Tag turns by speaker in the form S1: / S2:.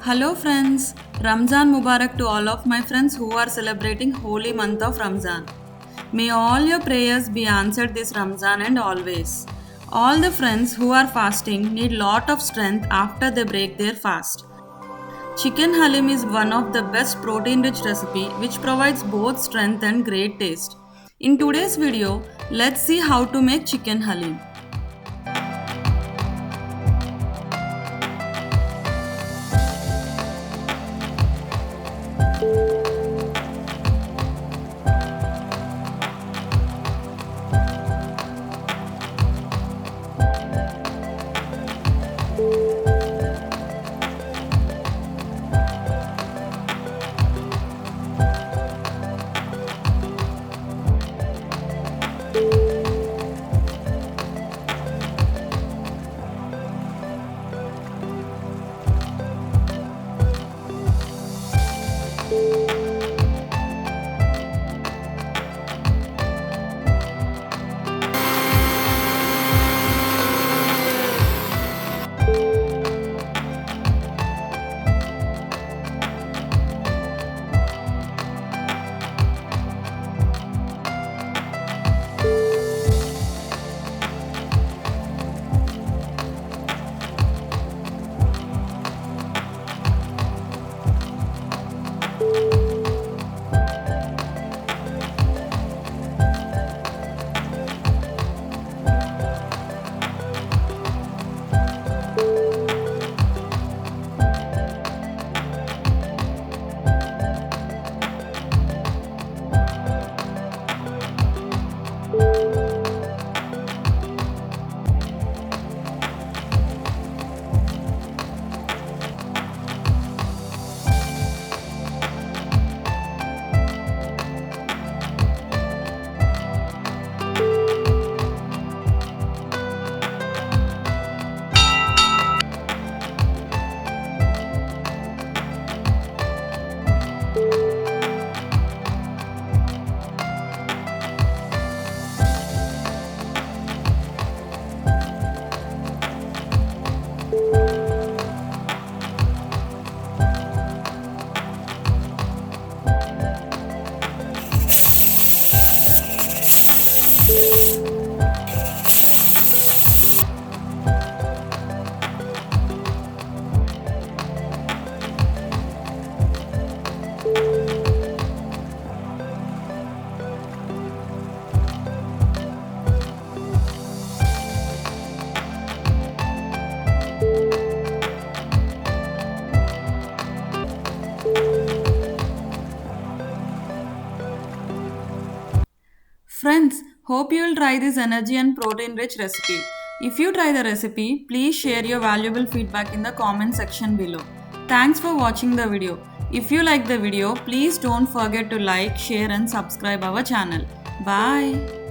S1: Hello friends, Ramzan Mubarak to all of my friends who are celebrating holy month of Ramzan. May all your prayers be answered this Ramzan and always. All the friends who are fasting need lot of strength after they break their fast. Chicken halim is one of the best protein rich recipe which provides both strength and great taste. In today's video, let's see how to make chicken halim. Friends, hope you will try this energy and protein rich recipe. If you try the recipe, please share your valuable feedback in the comment section below. Thanks for watching the video. If you like the video, please don't forget to like, share and subscribe our channel. Bye.